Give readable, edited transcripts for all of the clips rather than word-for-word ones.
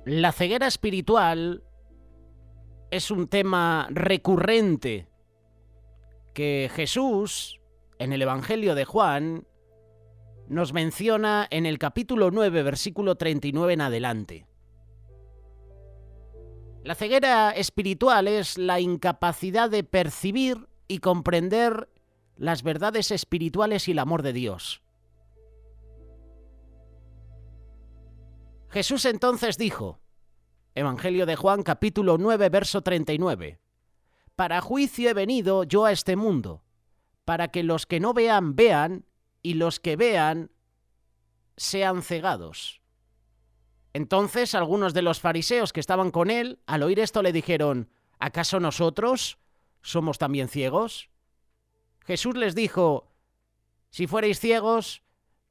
La ceguera espiritual es un tema recurrente que Jesús, en el Evangelio de Juan, nos menciona en el capítulo 9, versículo 39 en adelante. La ceguera espiritual es la incapacidad de percibir y comprender las verdades espirituales y el amor de Dios. Jesús entonces dijo, Evangelio de Juan, capítulo 9, verso 39, «Para juicio he venido yo a este mundo, para que los que no vean, vean, y los que vean, sean cegados». Entonces algunos de los fariseos que estaban con él, al oír esto, le dijeron, «¿Acaso nosotros somos también ciegos?» Jesús les dijo, «Si fuerais ciegos,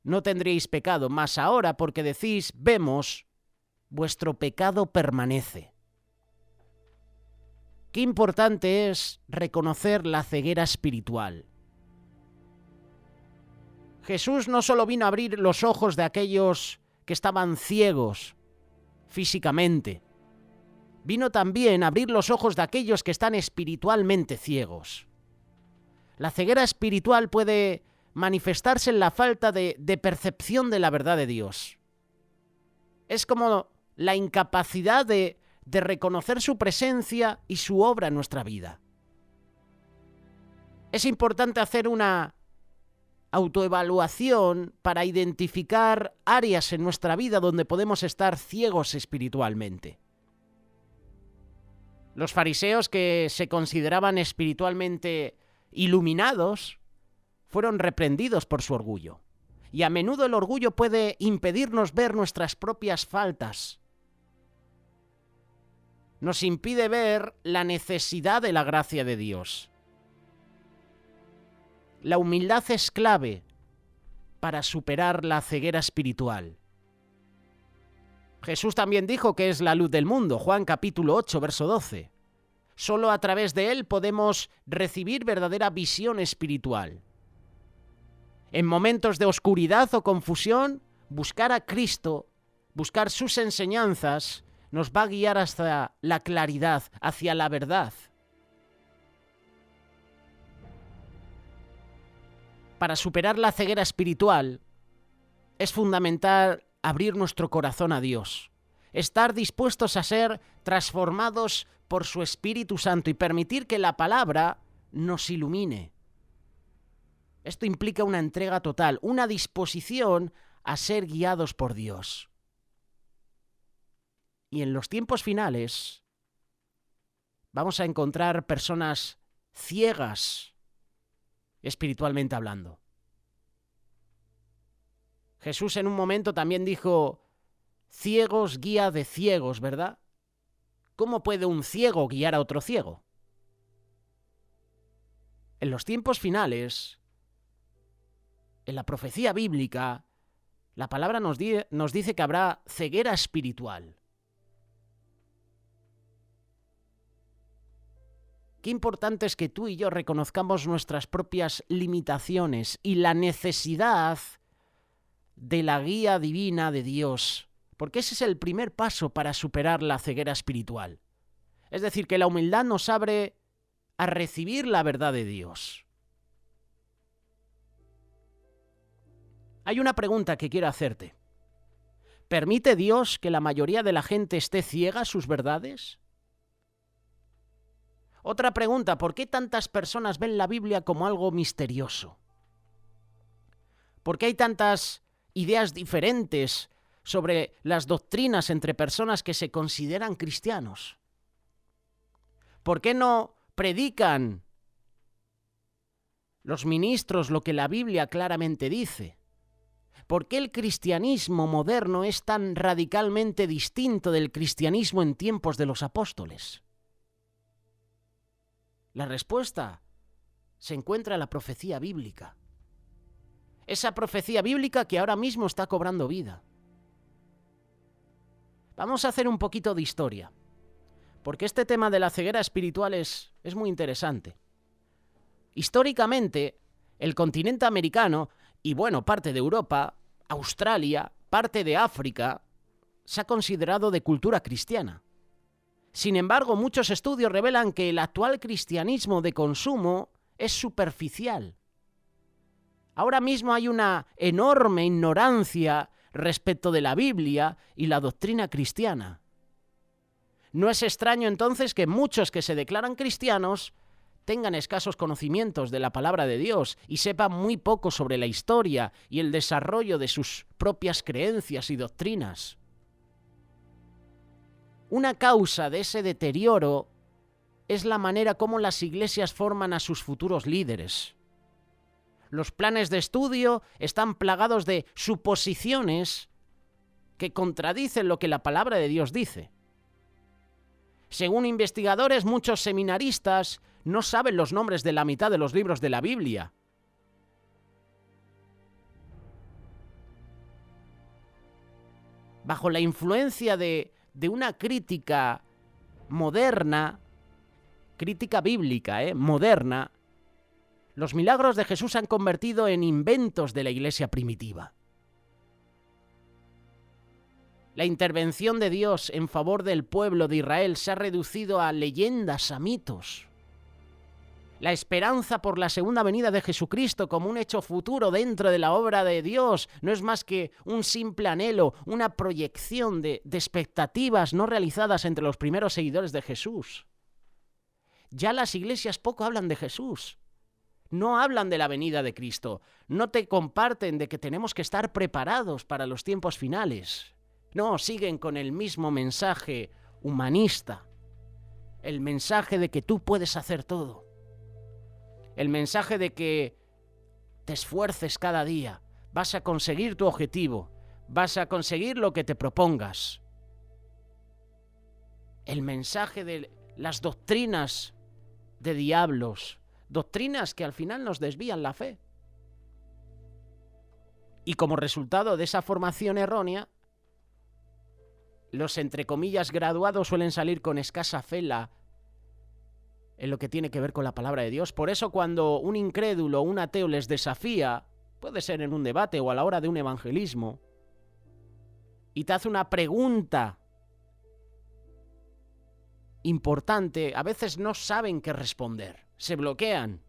no tendríais pecado, mas ahora, porque decís, vemos, vuestro pecado permanece». Qué importante es reconocer la ceguera espiritual. Jesús no solo vino a abrir los ojos de aquellos que estaban ciegos físicamente, vino también a abrir los ojos de aquellos que están espiritualmente ciegos. La ceguera espiritual puede manifestarse en la falta de percepción de la verdad de Dios. Es como la incapacidad de reconocer su presencia y su obra en nuestra vida. Es importante hacer una autoevaluación para identificar áreas en nuestra vida donde podemos estar ciegos espiritualmente. Los fariseos, que se consideraban espiritualmente iluminados, fueron reprendidos por su orgullo. Y a menudo el orgullo puede impedirnos ver nuestras propias faltas. Nos impide ver la necesidad de la gracia de Dios. La humildad es clave para superar la ceguera espiritual. Jesús también dijo que es la luz del mundo, Juan capítulo 8, verso 12. Solo a través de él podemos recibir verdadera visión espiritual. En momentos de oscuridad o confusión, buscar a Cristo, buscar sus enseñanzas, nos va a guiar hacia la claridad, hacia la verdad. Para superar la ceguera espiritual, es fundamental abrir nuestro corazón a Dios, estar dispuestos a ser transformados por su Espíritu Santo y permitir que la palabra nos ilumine. Esto implica una entrega total, una disposición a ser guiados por Dios. Y en los tiempos finales vamos a encontrar personas ciegas, espiritualmente hablando. Jesús en un momento también dijo, ciegos guía de ciegos, ¿verdad? ¿Cómo puede un ciego guiar a otro ciego? En los tiempos finales, en la profecía bíblica, la palabra nos dice que habrá ceguera espiritual. Qué importante es que tú y yo reconozcamos nuestras propias limitaciones y la necesidad de la guía divina de Dios, porque ese es el primer paso para superar la ceguera espiritual. Es decir, que la humildad nos abre a recibir la verdad de Dios. Hay una pregunta que quiero hacerte. ¿Permite Dios que la mayoría de la gente esté ciega a sus verdades? Otra pregunta, ¿por qué tantas personas ven la Biblia como algo misterioso? ¿Por qué hay tantas ideas diferentes sobre las doctrinas entre personas que se consideran cristianos? ¿Por qué no predican los ministros lo que la Biblia claramente dice? ¿Por qué el cristianismo moderno es tan radicalmente distinto del cristianismo en tiempos de los apóstoles? La respuesta se encuentra en la profecía bíblica. Esa profecía bíblica que ahora mismo está cobrando vida. Vamos a hacer un poquito de historia, porque este tema de la ceguera espiritual es muy interesante. Históricamente, el continente americano y, parte de Europa, Australia, parte de África, se ha considerado de cultura cristiana. Sin embargo, muchos estudios revelan que el actual cristianismo de consumo es superficial. Ahora mismo hay una enorme ignorancia respecto de la Biblia y la doctrina cristiana. No es extraño entonces que muchos que se declaran cristianos tengan escasos conocimientos de la palabra de Dios y sepan muy poco sobre la historia y el desarrollo de sus propias creencias y doctrinas. Una causa de ese deterioro es la manera como las iglesias forman a sus futuros líderes. Los planes de estudio están plagados de suposiciones que contradicen lo que la palabra de Dios dice. Según investigadores, muchos seminaristas no saben los nombres de la mitad de los libros de la Biblia. Bajo la influencia de una crítica moderna, crítica bíblica, moderna, los milagros de Jesús se han convertido en inventos de la iglesia primitiva. La intervención de Dios en favor del pueblo de Israel se ha reducido a leyendas, a mitos. La esperanza por la segunda venida de Jesucristo como un hecho futuro dentro de la obra de Dios no es más que un simple anhelo, una proyección de expectativas no realizadas entre los primeros seguidores de Jesús. Ya las iglesias poco hablan de Jesús. No hablan de la venida de Cristo. No te comparten de que tenemos que estar preparados para los tiempos finales. No, siguen con el mismo mensaje humanista. El mensaje de que tú puedes hacer todo. El mensaje de que te esfuerces cada día. Vas a conseguir tu objetivo. Vas a conseguir lo que te propongas. El mensaje de las doctrinas de diablos. Doctrinas que al final nos desvían la fe. Y como resultado de esa formación errónea, los entre comillas graduados suelen salir con escasa fe en lo que tiene que ver con la palabra de Dios. Por eso cuando un incrédulo o un ateo les desafía, puede ser en un debate o a la hora de un evangelismo, y te hace una pregunta importante, a veces no saben qué responder, se bloquean.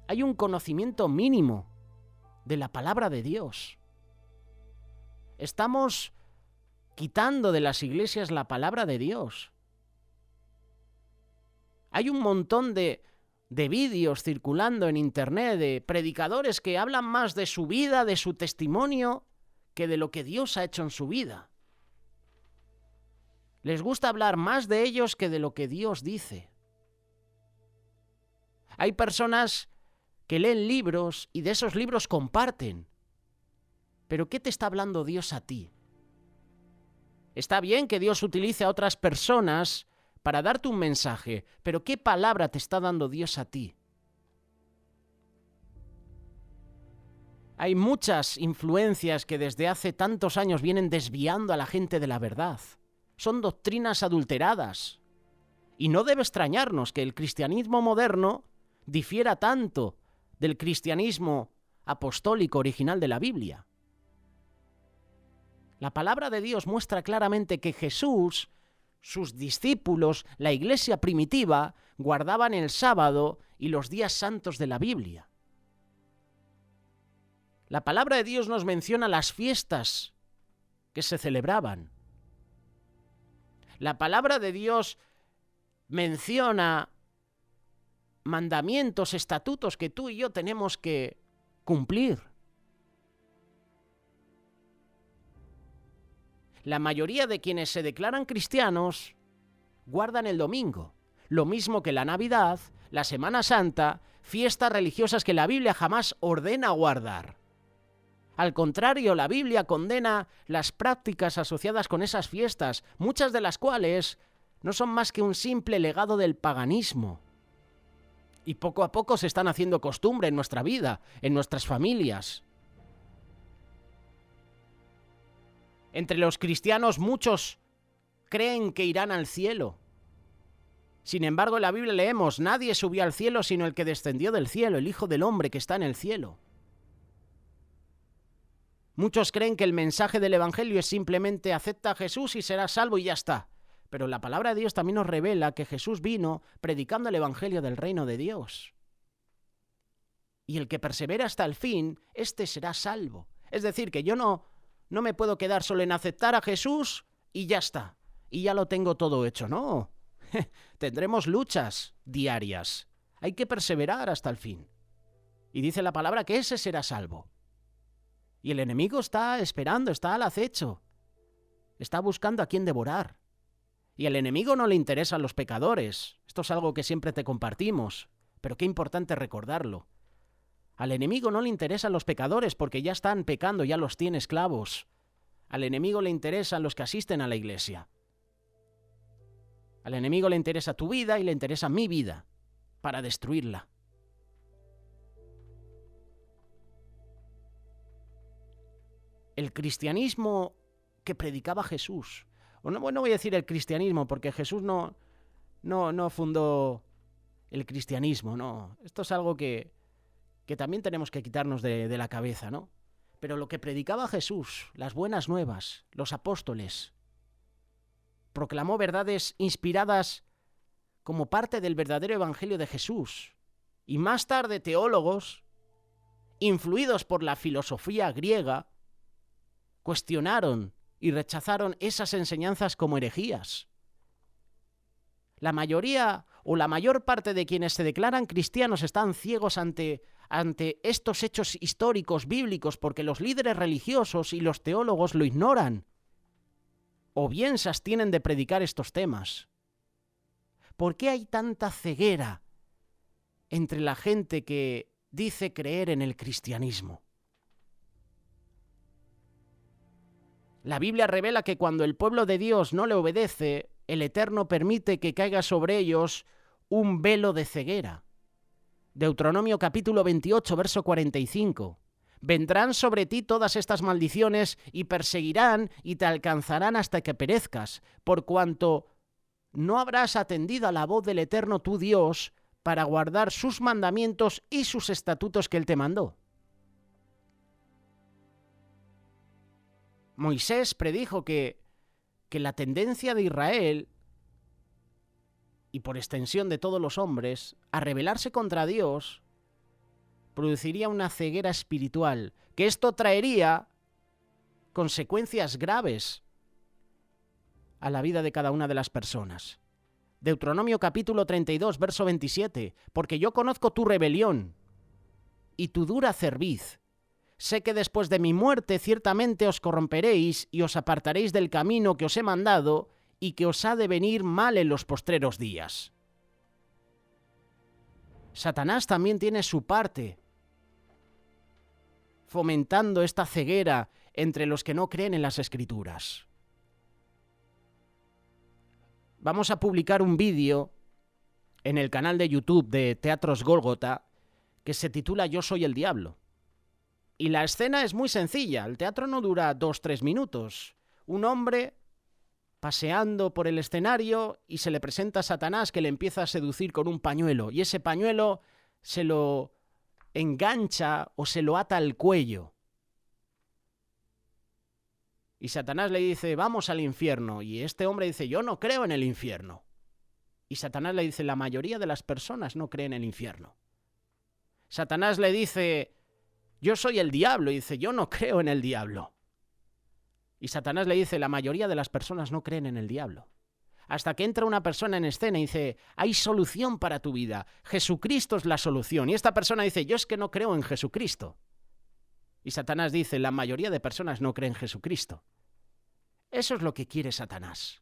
Hay un conocimiento mínimo de la palabra de Dios. Estamos quitando de las iglesias la palabra de Dios. Hay un montón de vídeos circulando en internet de predicadores que hablan más de su vida, de su testimonio, que de lo que Dios ha hecho en su vida. Les gusta hablar más de ellos que de lo que Dios dice. Hay personas que leen libros y de esos libros comparten. ¿Pero qué te está hablando Dios a ti? Está bien que Dios utilice a otras personas para darte un mensaje, pero ¿qué palabra te está dando Dios a ti? Hay muchas influencias que desde hace tantos años vienen desviando a la gente de la verdad. Son doctrinas adulteradas. Y no debe extrañarnos que el cristianismo moderno difiera tanto del cristianismo apostólico original de la Biblia. La palabra de Dios muestra claramente que Jesús, sus discípulos, la iglesia primitiva, guardaban el sábado y los días santos de la Biblia. La palabra de Dios nos menciona las fiestas que se celebraban. La palabra de Dios menciona mandamientos, estatutos que tú y yo tenemos que cumplir. La mayoría de quienes se declaran cristianos guardan el domingo, lo mismo que la Navidad, la Semana Santa, fiestas religiosas que la Biblia jamás ordena guardar. Al contrario, la Biblia condena las prácticas asociadas con esas fiestas, muchas de las cuales no son más que un simple legado del paganismo. Y poco a poco se están haciendo costumbre en nuestra vida, en nuestras familias. Entre los cristianos muchos creen que irán al cielo. Sin embargo, en la Biblia leemos, nadie subió al cielo sino el que descendió del cielo, el Hijo del Hombre que está en el cielo. Muchos creen que el mensaje del Evangelio es simplemente acepta a Jesús y serás salvo y ya está. Pero la palabra de Dios también nos revela que Jesús vino predicando el Evangelio del reino de Dios. Y el que persevera hasta el fin, éste será salvo. Es decir, que yo no me puedo quedar solo en aceptar a Jesús y ya está. Y ya lo tengo todo hecho, no. Tendremos luchas diarias. Hay que perseverar hasta el fin. Y dice la palabra que ese será salvo. Y el enemigo está esperando, está al acecho. Está buscando a quién devorar. Y al enemigo no le interesan los pecadores. Esto es algo que siempre te compartimos. Pero qué importante recordarlo. Al enemigo no le interesan los pecadores porque ya están pecando, ya los tiene esclavos. Al enemigo le interesan los que asisten a la iglesia. Al enemigo le interesa tu vida y le interesa mi vida para destruirla. El cristianismo que predicaba Jesús, no voy a decir el cristianismo porque Jesús no fundó el cristianismo, no. Esto es algo que también tenemos que quitarnos de la cabeza, ¿no? Pero lo que predicaba Jesús, las buenas nuevas, los apóstoles, proclamó verdades inspiradas como parte del verdadero evangelio de Jesús. Y más tarde teólogos, influidos por la filosofía griega, cuestionaron y rechazaron esas enseñanzas como herejías. La mayoría o la mayor parte de quienes se declaran cristianos están ciegos ante estos hechos históricos bíblicos porque los líderes religiosos y los teólogos lo ignoran o bien se abstienen de predicar estos temas. ¿Por qué hay tanta ceguera entre la gente que dice creer en el cristianismo? La Biblia revela que cuando el pueblo de Dios no le obedece, el Eterno permite que caiga sobre ellos un velo de ceguera. Deuteronomio capítulo 28, verso 45. Vendrán sobre ti todas estas maldiciones y perseguirán y te alcanzarán hasta que perezcas, por cuanto no habrás atendido a la voz del Eterno tu Dios para guardar sus mandamientos y sus estatutos que Él te mandó. Moisés predijo que la tendencia de Israel, y por extensión de todos los hombres, a rebelarse contra Dios, produciría una ceguera espiritual, que esto traería consecuencias graves a la vida de cada una de las personas. Deuteronomio capítulo 32, verso 27, porque yo conozco tu rebelión y tu dura cerviz. Sé que después de mi muerte ciertamente os corromperéis y os apartaréis del camino que os he mandado y que os ha de venir mal en los postreros días. Satanás también tiene su parte fomentando esta ceguera entre los que no creen en las Escrituras. Vamos a publicar un vídeo en el canal de YouTube de Teatros Gólgota que se titula Yo soy el diablo. Y la escena es muy sencilla, el teatro no dura 2-3 minutos. Un hombre paseando por el escenario y se le presenta a Satanás que le empieza a seducir con un pañuelo y ese pañuelo se lo engancha o se lo ata al cuello. Y Satanás le dice, vamos al infierno. Y este hombre dice, yo no creo en el infierno. Y Satanás le dice, la mayoría de las personas no creen en el infierno. Satanás le dice, yo soy el diablo. Y dice, yo no creo en el diablo. Y Satanás le dice, la mayoría de las personas no creen en el diablo. Hasta que entra una persona en escena y dice, hay solución para tu vida. Jesucristo es la solución. Y esta persona dice, yo es que no creo en Jesucristo. Y Satanás dice, la mayoría de personas no creen en Jesucristo. Eso es lo que quiere Satanás.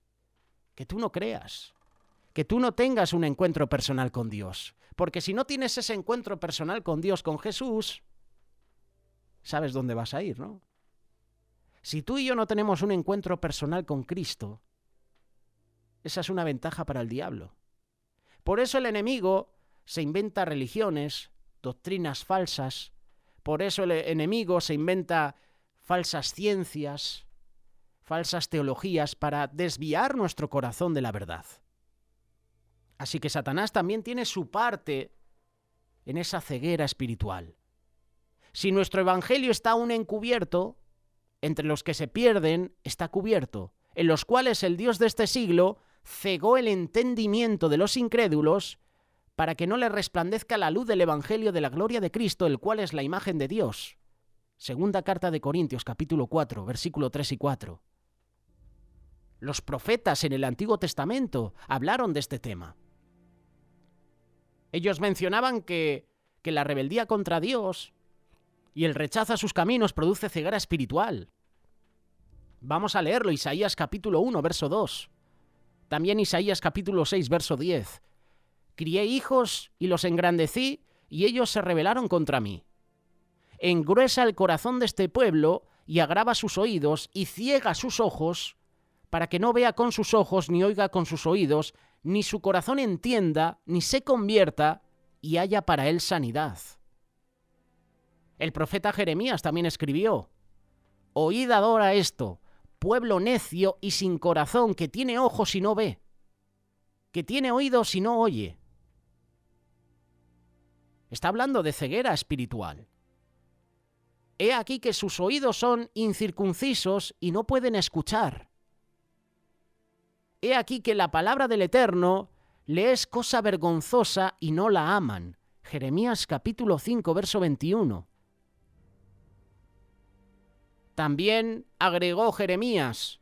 Que tú no creas. Que tú no tengas un encuentro personal con Dios. Porque si no tienes ese encuentro personal con Dios, con Jesús, sabes dónde vas a ir, ¿no? Si tú y yo no tenemos un encuentro personal con Cristo, esa es una ventaja para el diablo. Por eso el enemigo se inventa religiones, doctrinas falsas. Por eso el enemigo se inventa falsas ciencias, falsas teologías para desviar nuestro corazón de la verdad. Así que Satanás también tiene su parte en esa ceguera espiritual. Si nuestro evangelio está aún encubierto, entre los que se pierden está cubierto, en los cuales el Dios de este siglo cegó el entendimiento de los incrédulos para que no les resplandezca la luz del Evangelio de la gloria de Cristo, el cual es la imagen de Dios. Segunda carta de Corintios, capítulo 4, versículo 3 y 4. Los profetas en el Antiguo Testamento hablaron de este tema. Ellos mencionaban que la rebeldía contra Dios y el rechazo a sus caminos produce ceguera espiritual. Vamos a leerlo, Isaías capítulo 1, verso 2. También Isaías capítulo 6, verso 10. Crié hijos y los engrandecí, y ellos se rebelaron contra mí. Engruesa el corazón de este pueblo, y agrava sus oídos, y ciega sus ojos, para que no vea con sus ojos, ni oiga con sus oídos, ni su corazón entienda, ni se convierta, y haya para él sanidad. El profeta Jeremías también escribió: Oíd ahora esto, pueblo necio y sin corazón, que tiene ojos y no ve, que tiene oídos y no oye. Está hablando de ceguera espiritual. He aquí que sus oídos son incircuncisos y no pueden escuchar. He aquí que la palabra del Eterno le es cosa vergonzosa y no la aman. Jeremías capítulo 5, verso 21. También agregó Jeremías: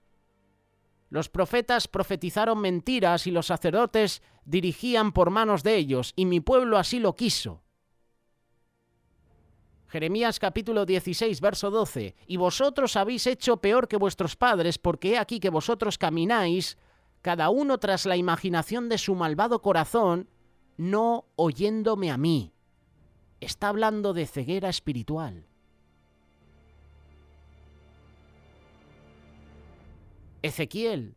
los profetas profetizaron mentiras y los sacerdotes dirigían por manos de ellos, y mi pueblo así lo quiso. Jeremías capítulo 16, verso 12. Y vosotros habéis hecho peor que vuestros padres, porque he aquí que vosotros camináis, cada uno tras la imaginación de su malvado corazón, no oyéndome a mí. Está hablando de ceguera espiritual. Ezequiel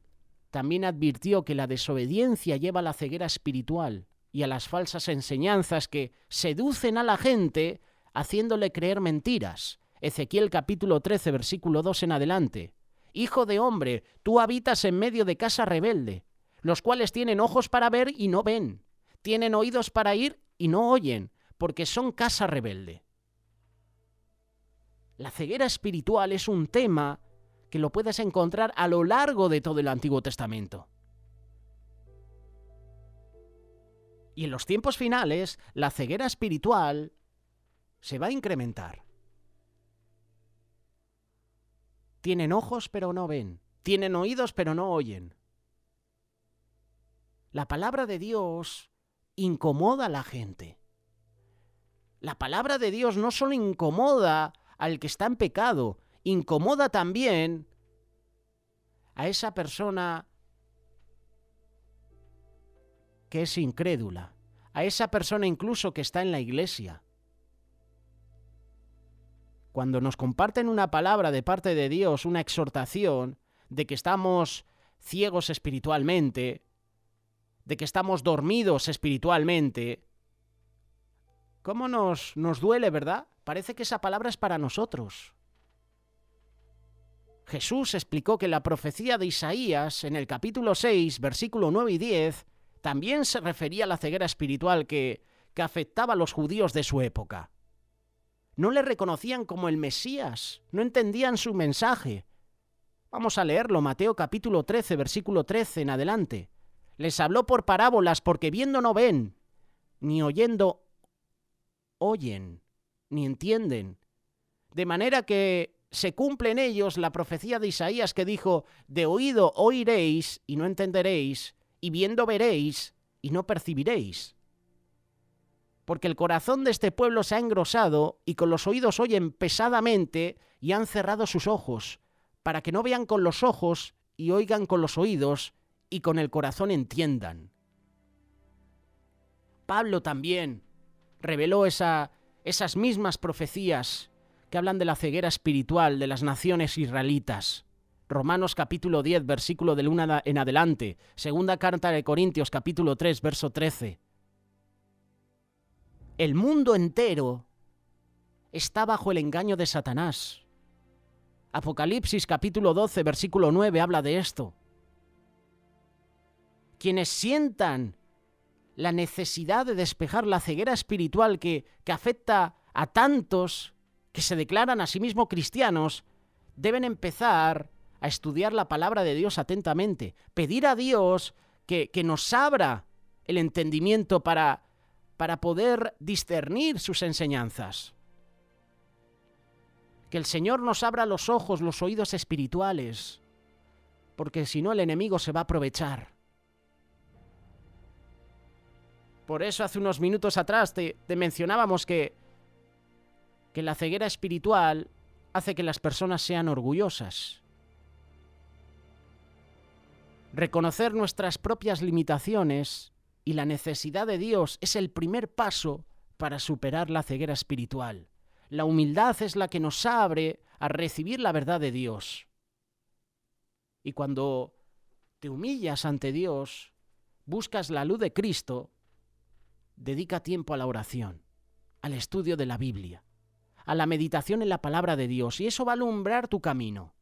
también advirtió que la desobediencia lleva a la ceguera espiritual y a las falsas enseñanzas que seducen a la gente haciéndole creer mentiras. Ezequiel capítulo 13, versículo 2 en adelante. Hijo de hombre, tú habitas en medio de casa rebelde, los cuales tienen ojos para ver y no ven, tienen oídos para oír y no oyen, porque son casa rebelde. La ceguera espiritual es un tema que lo puedes encontrar a lo largo de todo el Antiguo Testamento. Y en los tiempos finales, la ceguera espiritual se va a incrementar. Tienen ojos pero no ven, tienen oídos pero no oyen. La palabra de Dios incomoda a la gente. La palabra de Dios no solo incomoda al que está en pecado, incomoda también a esa persona que es incrédula, a esa persona incluso que está en la iglesia. Cuando nos comparten una palabra de parte de Dios, una exhortación de que estamos ciegos espiritualmente, de que estamos dormidos espiritualmente, ¿cómo nos duele, verdad? Parece que esa palabra es para nosotros. Jesús explicó que la profecía de Isaías, en el capítulo 6, versículo 9 y 10, también se refería a la ceguera espiritual que afectaba a los judíos de su época. No le reconocían como el Mesías, no entendían su mensaje. Vamos a leerlo, Mateo capítulo 13, versículo 13 en adelante. Les habló por parábolas porque viendo no ven, ni oyendo oyen, ni entienden. De manera que se cumple en ellos la profecía de Isaías que dijo: de oído oiréis y no entenderéis, y viendo veréis y no percibiréis. Porque el corazón de este pueblo se ha engrosado y con los oídos oyen pesadamente y han cerrado sus ojos, para que no vean con los ojos y oigan con los oídos y con el corazón entiendan. Pablo también reveló esas mismas profecías que hablan de la ceguera espiritual de las naciones israelitas. Romanos capítulo 10, versículo del 1 en adelante. Segunda carta de Corintios capítulo 3, verso 13. El mundo entero está bajo el engaño de Satanás. Apocalipsis capítulo 12, versículo 9 habla de esto. Quienes sientan la necesidad de despejar la ceguera espiritual que afecta a tantos que se declaran a sí mismos cristianos, deben empezar a estudiar la palabra de Dios atentamente, pedir a Dios que nos abra el entendimiento para poder discernir sus enseñanzas. Que el Señor nos abra los ojos, los oídos espirituales, porque si no el enemigo se va a aprovechar. Por eso hace unos minutos atrás te mencionábamos que la ceguera espiritual hace que las personas sean orgullosas. Reconocer nuestras propias limitaciones y la necesidad de Dios es el primer paso para superar la ceguera espiritual. La humildad es la que nos abre a recibir la verdad de Dios. Y cuando te humillas ante Dios, buscas la luz de Cristo, dedica tiempo a la oración, al estudio de la Biblia, a la meditación en la palabra de Dios, y eso va a alumbrar tu camino.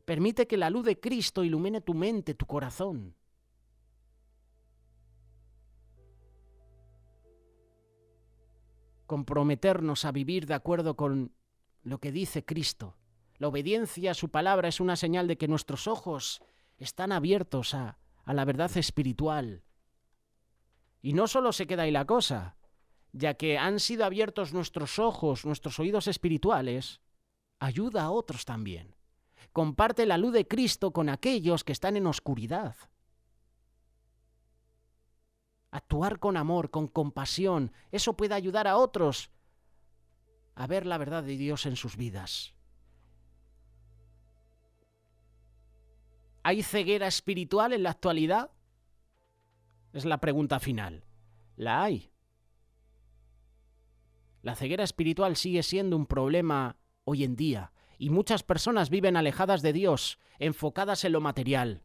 Permite que la luz de Cristo ilumine tu mente, tu corazón. Comprometernos a vivir de acuerdo con lo que dice Cristo. La obediencia a su palabra es una señal de que nuestros ojos están abiertos a la verdad espiritual. Y no solo se queda ahí la cosa, ya que han sido abiertos nuestros ojos, nuestros oídos espirituales, ayuda a otros también. Comparte la luz de Cristo con aquellos que están en oscuridad. Actuar con amor, con compasión, eso puede ayudar a otros a ver la verdad de Dios en sus vidas. ¿Hay ceguera espiritual en la actualidad? Es la pregunta final. La hay. La ceguera espiritual sigue siendo un problema hoy en día y muchas personas viven alejadas de Dios, enfocadas en lo material.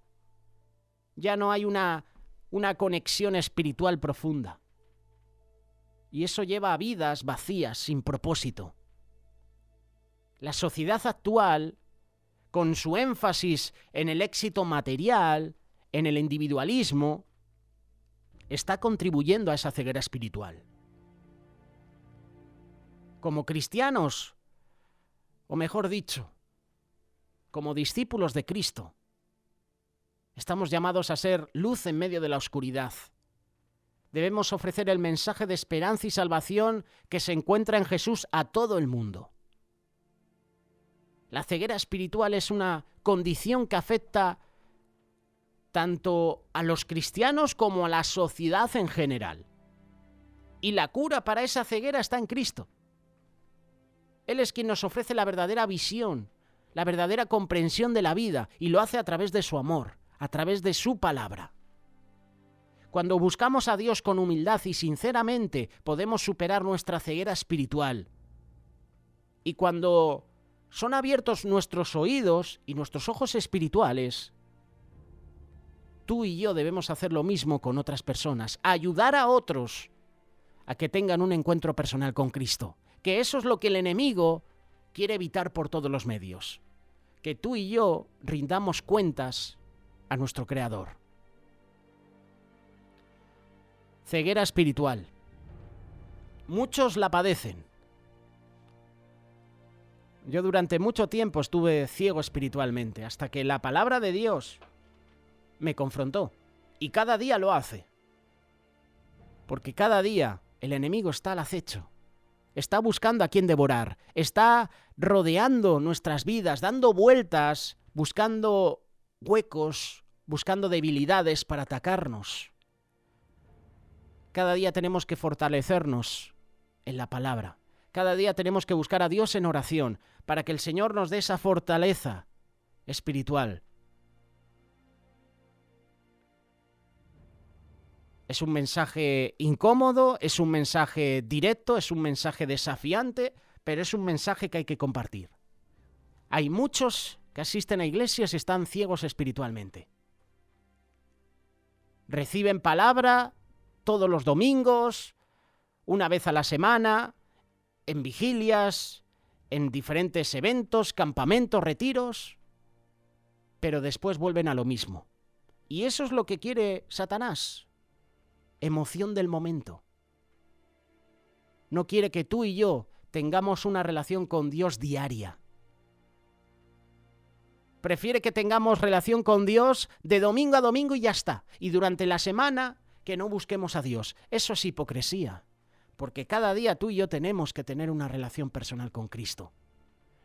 Ya no hay una conexión espiritual profunda. Y eso lleva a vidas vacías, sin propósito. La sociedad actual, con su énfasis en el éxito material, en el individualismo, está contribuyendo a esa ceguera espiritual. Como cristianos, o mejor dicho, como discípulos de Cristo, estamos llamados a ser luz en medio de la oscuridad. Debemos ofrecer el mensaje de esperanza y salvación que se encuentra en Jesús a todo el mundo. La ceguera espiritual es una condición que afecta tanto a los cristianos como a la sociedad en general. Y la cura para esa ceguera está en Cristo. Él es quien nos ofrece la verdadera visión, la verdadera comprensión de la vida, y lo hace a través de su amor, a través de su palabra. Cuando buscamos a Dios con humildad y sinceramente, podemos superar nuestra ceguera espiritual. Y cuando son abiertos nuestros oídos y nuestros ojos espirituales, tú y yo debemos hacer lo mismo con otras personas, ayudar a otros a que tengan un encuentro personal con Cristo. Que eso es lo que el enemigo quiere evitar por todos los medios. Que tú y yo rindamos cuentas a nuestro Creador. Ceguera espiritual. Muchos la padecen. Yo durante mucho tiempo estuve ciego espiritualmente, hasta que la palabra de Dios me confrontó. Y cada día lo hace. Porque cada día el enemigo está al acecho. Está buscando a quién devorar. Está rodeando nuestras vidas, dando vueltas, buscando huecos, buscando debilidades para atacarnos. Cada día tenemos que fortalecernos en la palabra. Cada día tenemos que buscar a Dios en oración para que el Señor nos dé esa fortaleza espiritual. Es un mensaje incómodo, es un mensaje directo, es un mensaje desafiante, pero es un mensaje que hay que compartir. Hay muchos que asisten a iglesias y están ciegos espiritualmente. Reciben palabra todos los domingos, una vez a la semana, en vigilias, en diferentes eventos, campamentos, retiros, pero después vuelven a lo mismo. Y eso es lo que quiere Satanás. Emoción del momento. No quiere que tú y yo tengamos una relación con Dios diaria. Prefiere que tengamos relación con Dios de domingo a domingo y ya está. Y durante la semana que no busquemos a Dios. Eso es hipocresía. Porque cada día tú y yo tenemos que tener una relación personal con Cristo.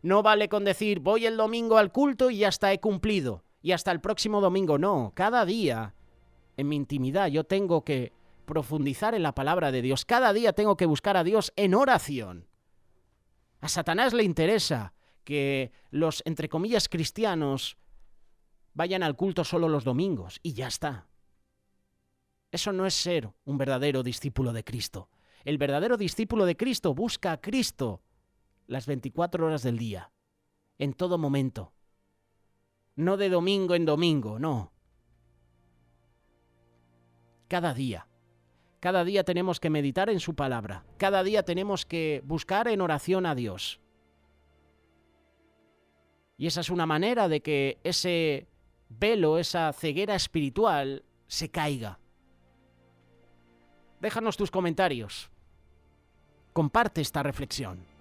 No vale con decir, voy el domingo al culto y ya está, he cumplido. Y hasta el próximo domingo. No, cada día, en mi intimidad, yo tengo que profundizar en la palabra de Dios. Cada día tengo que buscar a Dios en oración. A Satanás le interesa que los, entre comillas, cristianos vayan al culto solo los domingos y ya está. Eso no es ser un verdadero discípulo de Cristo. El verdadero discípulo de Cristo busca a Cristo las 24 horas del día, en todo momento. No de domingo en domingo, no. Cada día. Cada día tenemos que meditar en su palabra. Cada día tenemos que buscar en oración a Dios. Y esa es una manera de que ese velo, esa ceguera espiritual, se caiga. Déjanos tus comentarios. Comparte esta reflexión.